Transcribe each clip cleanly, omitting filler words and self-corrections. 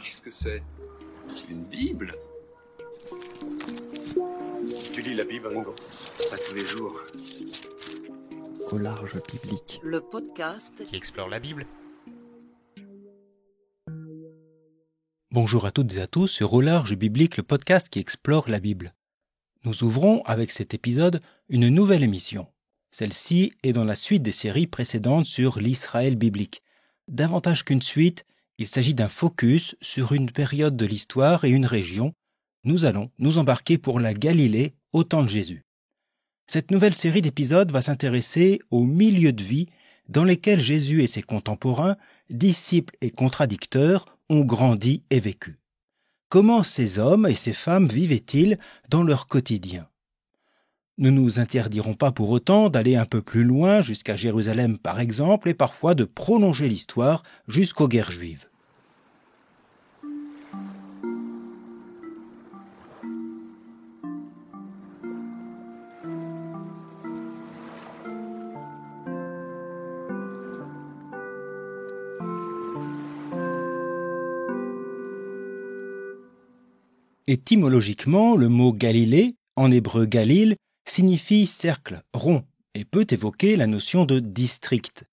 Qu'est-ce que c'est? Une Bible? Tu lis la Bible, Ringo? Pas tous les jours. Au large biblique. Le podcast qui explore la Bible. Bonjour à toutes et à tous sur Au large biblique, le podcast qui explore la Bible. Nous ouvrons avec cet épisode une nouvelle émission. Celle-ci est dans la suite des séries précédentes sur l'Israël biblique. Davantage qu'une suite, il s'agit d'un focus sur une période de l'histoire et une région. Nous allons nous embarquer pour la Galilée au temps de Jésus. Cette nouvelle série d'épisodes va s'intéresser aux milieux de vie dans lesquels Jésus et ses contemporains, disciples et contradicteurs, ont grandi et vécu. Comment ces hommes et ces femmes vivaient-ils dans leur quotidien? Nous ne nous interdirons pas pour autant d'aller un peu plus loin jusqu'à Jérusalem par exemple et parfois de prolonger l'histoire jusqu'aux guerres juives. Étymologiquement, le mot Galilée, en hébreu Galil, signifie cercle, rond, et peut évoquer la notion de district.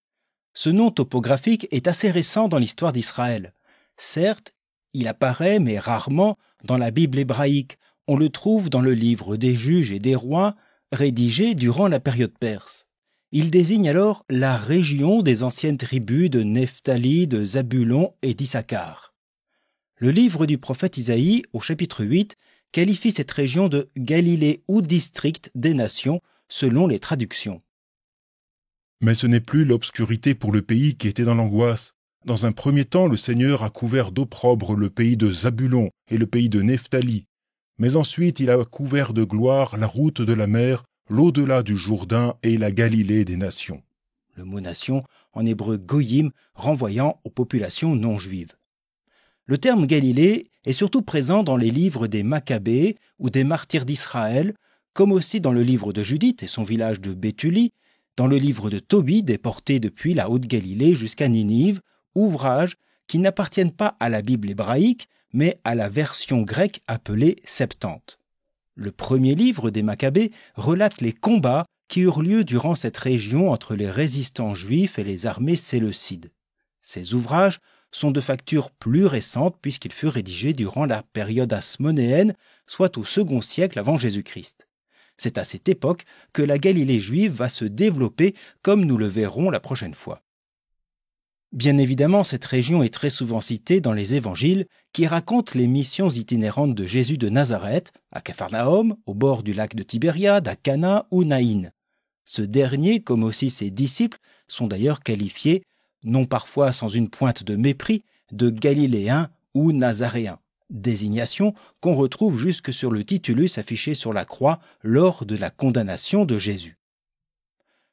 Ce nom topographique est assez récent dans l'histoire d'Israël. Certes, il apparaît, mais rarement, dans la Bible hébraïque. On le trouve dans le livre des Juges et des Rois, rédigé durant la période perse. Il désigne alors la région des anciennes tribus de Nephtali, de Zabulon et d'Issachar. Le livre du prophète Isaïe, au chapitre 8, qualifie cette région de Galilée ou district des nations, selon les traductions. Mais ce n'est plus l'obscurité pour le pays qui était dans l'angoisse. Dans un premier temps, le Seigneur a couvert d'opprobre le pays de Zabulon et le pays de Nephtali. Mais ensuite, il a couvert de gloire la route de la mer, l'au-delà du Jourdain et la Galilée des nations. Le mot nation, en hébreu goyim, renvoyant aux populations non juives. Le terme Galilée est surtout présent dans les livres des Maccabées ou des martyrs d'Israël, comme aussi dans le livre de Judith et son village de Béthulie, dans le livre de Tobie déporté depuis la Haute-Galilée jusqu'à Ninive, ouvrages qui n'appartiennent pas à la Bible hébraïque, mais à la version grecque appelée Septante. Le premier livre des Maccabées relate les combats qui eurent lieu durant cette région entre les résistants juifs et les armées séleucides. Ces ouvrages sont de facture plus récente puisqu'ils furent rédigés durant la période hasmonéenne, soit au second siècle avant Jésus-Christ. C'est à cette époque que la Galilée juive va se développer comme nous le verrons la prochaine fois. Bien évidemment, cette région est très souvent citée dans les évangiles qui racontent les missions itinérantes de Jésus de Nazareth, à Capharnaüm, au bord du lac de Tibériade, à Cana ou Naïn. Ce dernier, comme aussi ses disciples, sont d'ailleurs qualifiés non parfois sans une pointe de mépris, de Galiléens ou Nazaréens, désignation qu'on retrouve jusque sur le titulus affiché sur la croix lors de la condamnation de Jésus.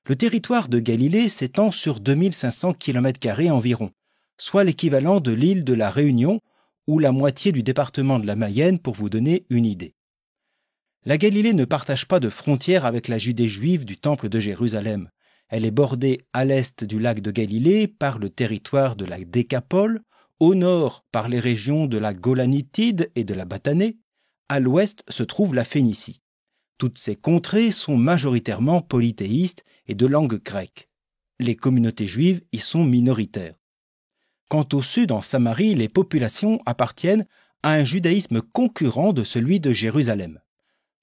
Le territoire de Galilée s'étend sur 2500 km² environ, soit l'équivalent de l'île de la Réunion ou la moitié du département de la Mayenne pour vous donner une idée. La Galilée ne partage pas de frontière avec la Judée juive du temple de Jérusalem. Elle est bordée à l'est du lac de Galilée par le territoire de la Décapole, au nord par les régions de la Golanitide et de la Batanée, à l'ouest se trouve la Phénicie. Toutes ces contrées sont majoritairement polythéistes et de langue grecque. Les communautés juives y sont minoritaires. Quant au sud, en Samarie, les populations appartiennent à un judaïsme concurrent de celui de Jérusalem.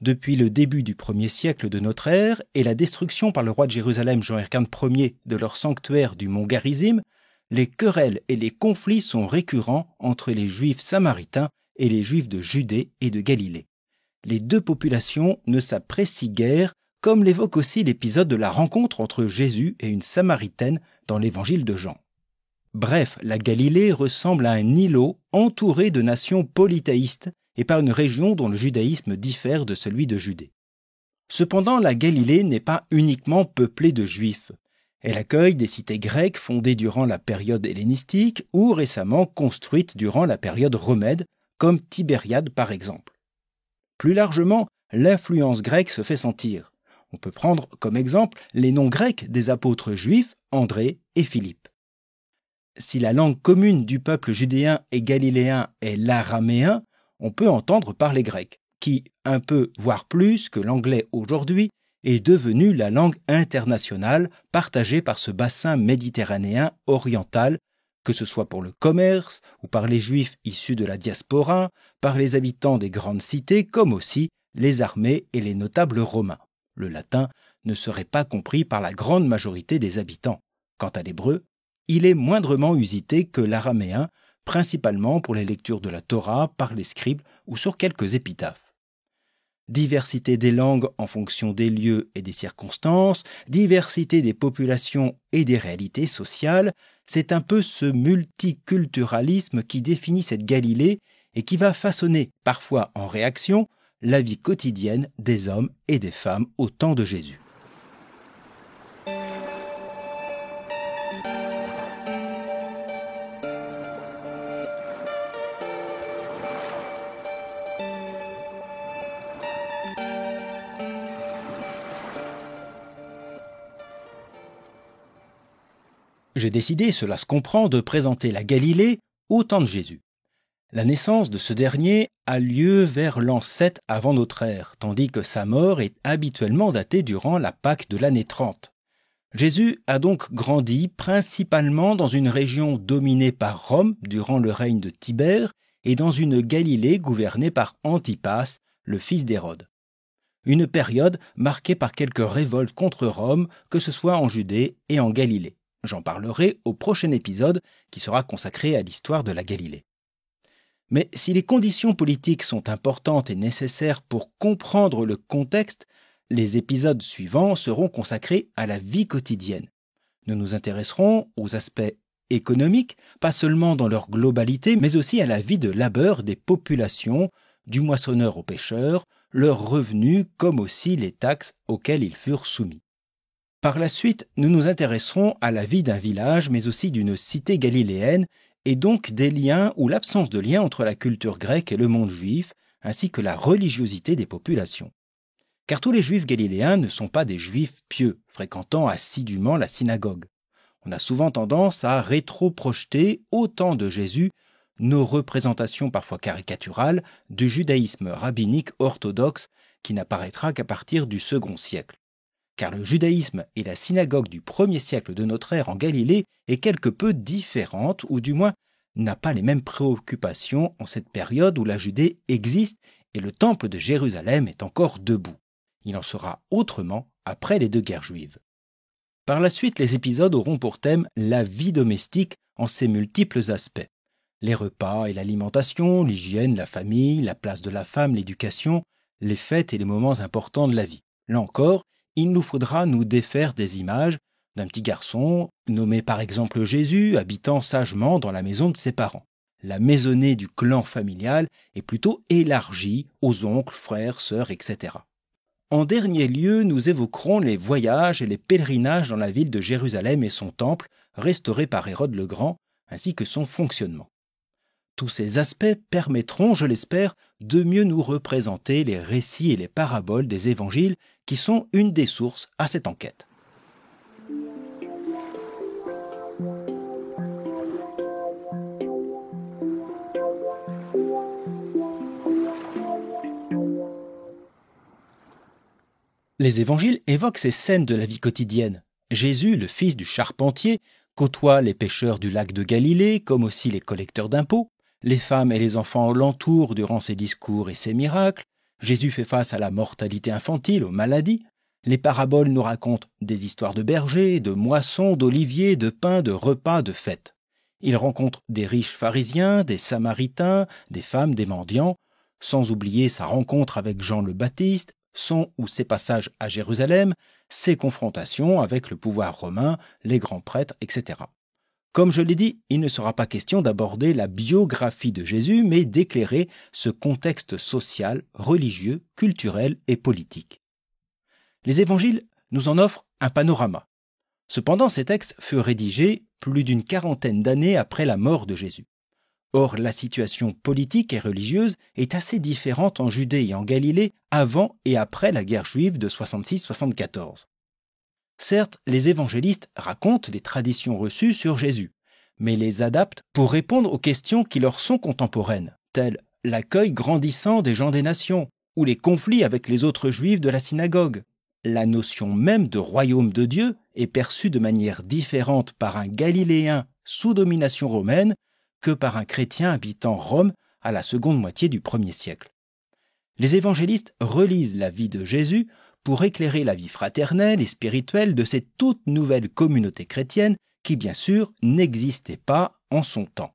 Depuis le début du 1er siècle de notre ère et la destruction par le roi de Jérusalem Jehoiakim Ier de leur sanctuaire du mont Garizim, les querelles et les conflits sont récurrents entre les Juifs samaritains et les Juifs de Judée et de Galilée. Les deux populations ne s'apprécient guère, comme l'évoque aussi l'épisode de la rencontre entre Jésus et une Samaritaine dans l'évangile de Jean. Bref, la Galilée ressemble à un îlot entouré de nations polythéistes et par une région dont le judaïsme diffère de celui de Judée. Cependant, la Galilée n'est pas uniquement peuplée de Juifs. Elle accueille des cités grecques fondées durant la période hellénistique ou récemment construites durant la période romaine, comme Tibériade par exemple. Plus largement, l'influence grecque se fait sentir. On peut prendre comme exemple les noms grecs des apôtres juifs, André et Philippe. Si la langue commune du peuple judéen et galiléen est l'araméen, on peut entendre parler grec, qui, un peu, voire plus que l'anglais aujourd'hui, est devenu la langue internationale partagée par ce bassin méditerranéen oriental, que ce soit pour le commerce ou par les juifs issus de la diaspora, par les habitants des grandes cités, comme aussi les armées et les notables romains. Le latin ne serait pas compris par la grande majorité des habitants. Quant à l'hébreu, il est moindrement usité que l'araméen, principalement pour les lectures de la Torah par les scribes ou sur quelques épitaphes. Diversité des langues en fonction des lieux et des circonstances, diversité des populations et des réalités sociales, c'est un peu ce multiculturalisme qui définit cette Galilée et qui va façonner, parfois en réaction, la vie quotidienne des hommes et des femmes au temps de Jésus. J'ai décidé, cela se comprend, de présenter la Galilée au temps de Jésus. La naissance de ce dernier a lieu vers l'an 7 avant notre ère, tandis que sa mort est habituellement datée durant la Pâque de l'année 30. Jésus a donc grandi principalement dans une région dominée par Rome durant le règne de Tibère et dans une Galilée gouvernée par Antipas, le fils d'Hérode. Une période marquée par quelques révoltes contre Rome, que ce soit en Judée et en Galilée. J'en parlerai au prochain épisode qui sera consacré à l'histoire de la Galilée. Mais si les conditions politiques sont importantes et nécessaires pour comprendre le contexte, les épisodes suivants seront consacrés à la vie quotidienne. Nous nous intéresserons aux aspects économiques, pas seulement dans leur globalité, mais aussi à la vie de labeur des populations, du moissonneur au pêcheur, leurs revenus comme aussi les taxes auxquelles ils furent soumis. Par la suite, nous nous intéresserons à la vie d'un village, mais aussi d'une cité galiléenne, et donc des liens ou l'absence de lien entre la culture grecque et le monde juif, ainsi que la religiosité des populations. Car tous les juifs galiléens ne sont pas des juifs pieux, fréquentant assidûment la synagogue. On a souvent tendance à rétro-projeter au temps de Jésus nos représentations parfois caricaturales du judaïsme rabbinique orthodoxe qui n'apparaîtra qu'à partir du second siècle. Car le judaïsme et la synagogue du 1er siècle de notre ère en Galilée est quelque peu différente, ou du moins n'a pas les mêmes préoccupations en cette période où la Judée existe et le temple de Jérusalem est encore debout. Il en sera autrement après les 2 guerres juives. Par la suite, les épisodes auront pour thème la vie domestique en ses multiples aspects. Les repas et l'alimentation, l'hygiène, la famille, la place de la femme, l'éducation, les fêtes et les moments importants de la vie. Là encore, il nous faudra nous défaire des images d'un petit garçon, nommé par exemple Jésus, habitant sagement dans la maison de ses parents. La maisonnée du clan familial est plutôt élargie aux oncles, frères, sœurs, etc. En dernier lieu, nous évoquerons les voyages et les pèlerinages dans la ville de Jérusalem et son temple, restauré par Hérode le Grand, ainsi que son fonctionnement. Tous ces aspects permettront, je l'espère, de mieux nous représenter les récits et les paraboles des évangiles qui sont une des sources à cette enquête. Les évangiles évoquent ces scènes de la vie quotidienne. Jésus, le fils du charpentier, côtoie les pêcheurs du lac de Galilée, comme aussi les collecteurs d'impôts. Les femmes et les enfants l'entourent durant ses discours et ses miracles. Jésus fait face à la mortalité infantile, aux maladies. Les paraboles nous racontent des histoires de bergers, de moissons, d'oliviers, de pains, de repas, de fêtes. Il rencontre des riches pharisiens, des samaritains, des femmes, des mendiants, sans oublier sa rencontre avec Jean le Baptiste, son ou ses passages à Jérusalem, ses confrontations avec le pouvoir romain, les grands prêtres, etc. Comme je l'ai dit, il ne sera pas question d'aborder la biographie de Jésus, mais d'éclairer ce contexte social, religieux, culturel et politique. Les évangiles nous en offrent un panorama. Cependant, ces textes furent rédigés plus d'une 40aine d'années après la mort de Jésus. Or, la situation politique et religieuse est assez différente en Judée et en Galilée avant et après la guerre juive de 66-74. Certes, les évangélistes racontent les traditions reçues sur Jésus, mais les adaptent pour répondre aux questions qui leur sont contemporaines, telles l'accueil grandissant des gens des nations ou les conflits avec les autres juifs de la synagogue. La notion même de royaume de Dieu est perçue de manière différente par un Galiléen sous domination romaine que par un chrétien habitant Rome à la seconde moitié du 1er siècle. Les évangélistes relisent la vie de Jésus pour éclairer la vie fraternelle et spirituelle de cette toute nouvelle communauté chrétienne qui, bien sûr, n'existait pas en son temps.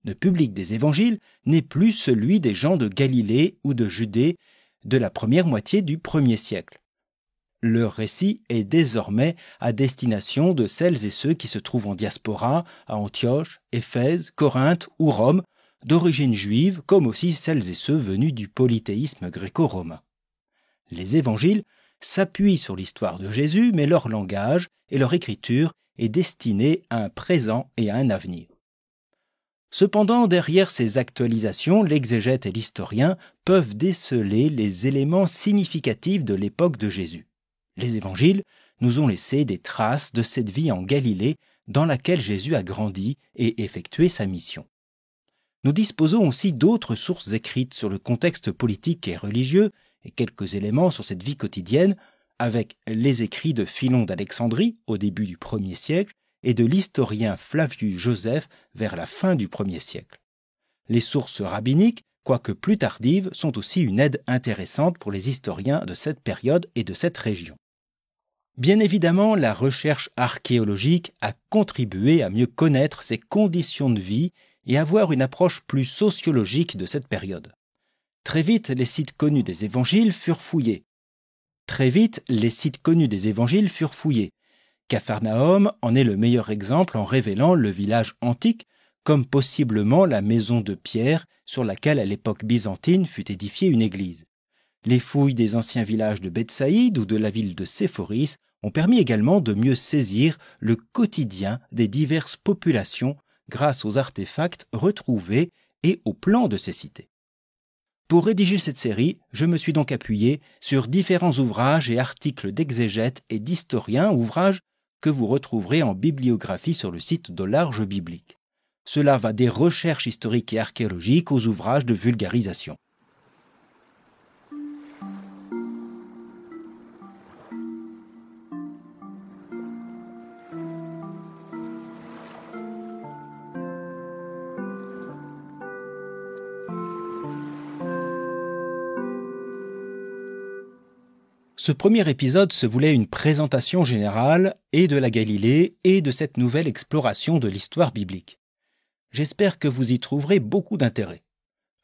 Le public des évangiles n'est plus celui des gens de Galilée ou de Judée de la première moitié du 1er siècle. Leur récit est désormais à destination de celles et ceux qui se trouvent en diaspora, à Antioche, Éphèse, Corinthe ou Rome, d'origine juive, comme aussi celles et ceux venus du polythéisme gréco-romain. Les évangiles s'appuient sur l'histoire de Jésus, mais leur langage et leur écriture est destiné à un présent et à un avenir. Cependant, derrière ces actualisations, l'exégète et l'historien peuvent déceler les éléments significatifs de l'époque de Jésus. Les évangiles nous ont laissé des traces de cette vie en Galilée dans laquelle Jésus a grandi et effectué sa mission. Nous disposons aussi d'autres sources écrites sur le contexte politique et religieux et quelques éléments sur cette vie quotidienne, avec les écrits de Philon d'Alexandrie au début du 1er siècle et de l'historien Flavius Joseph vers la fin du 1er siècle. Les sources rabbiniques, quoique plus tardives, sont aussi une aide intéressante pour les historiens de cette période et de cette région. Bien évidemment, la recherche archéologique a contribué à mieux connaître ces conditions de vie et avoir une approche plus sociologique de cette période. Très vite, les sites connus des évangiles furent fouillés. Capharnaüm en est le meilleur exemple en révélant le village antique comme possiblement la maison de pierre sur laquelle à l'époque byzantine fut édifiée une église. Les fouilles des anciens villages de Bethsaïde ou de la ville de Séphoris ont permis également de mieux saisir le quotidien des diverses populations grâce aux artefacts retrouvés et aux plans de ces cités. Pour rédiger cette série, je me suis donc appuyé sur différents ouvrages et articles d'exégètes et d'historiens, ouvrages que vous retrouverez en bibliographie sur le site de l'Arche biblique. Cela va des recherches historiques et archéologiques aux ouvrages de vulgarisation. Ce premier épisode se voulait une présentation générale et de la Galilée et de cette nouvelle exploration de l'histoire biblique. J'espère que vous y trouverez beaucoup d'intérêt.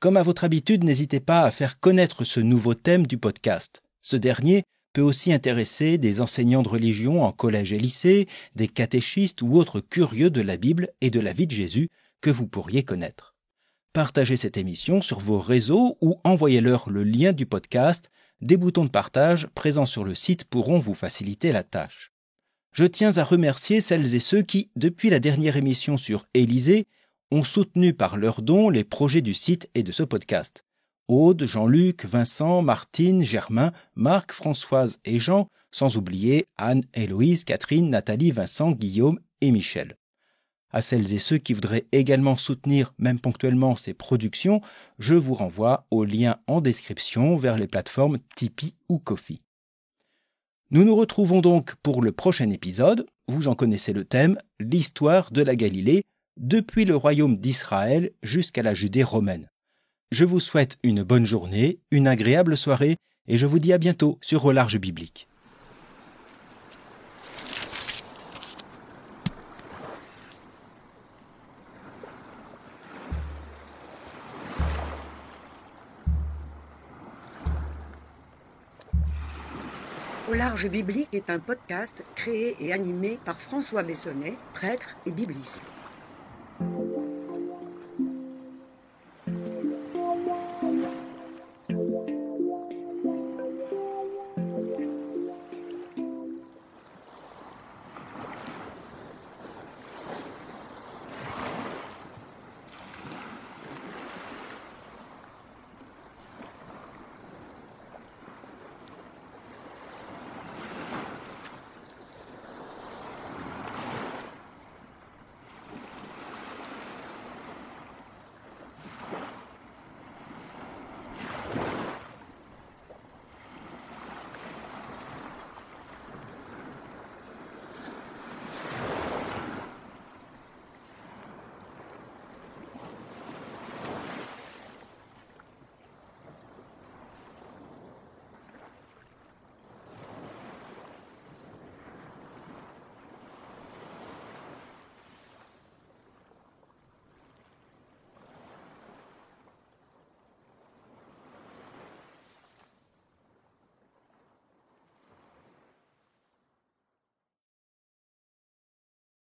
Comme à votre habitude, n'hésitez pas à faire connaître ce nouveau thème du podcast. Ce dernier peut aussi intéresser des enseignants de religion en collège et lycée, des catéchistes ou autres curieux de la Bible et de la vie de Jésus que vous pourriez connaître. Partagez cette émission sur vos réseaux ou envoyez-leur le lien du podcast. Des boutons de partage présents sur le site pourront vous faciliter la tâche. Je tiens à remercier celles et ceux qui, depuis la dernière émission sur Élysée, ont soutenu par leurs dons les projets du site et de ce podcast. Aude, Jean-Luc, Vincent, Martine, Germain, Marc, Françoise et Jean, sans oublier Anne, Héloïse, Catherine, Nathalie, Vincent, Guillaume et Michel. À celles et ceux qui voudraient également soutenir, même ponctuellement, ces productions, je vous renvoie au lien en description vers les plateformes Tipeee ou Ko-fi. Nous nous retrouvons donc pour le prochain épisode, vous en connaissez le thème, l'histoire de la Galilée, depuis le royaume d'Israël jusqu'à la Judée romaine. Je vous souhaite une bonne journée, une agréable soirée, et je vous dis à bientôt sur Au Large Biblique. Au Large Biblique est un podcast créé et animé par François Bessonnet, prêtre et bibliste.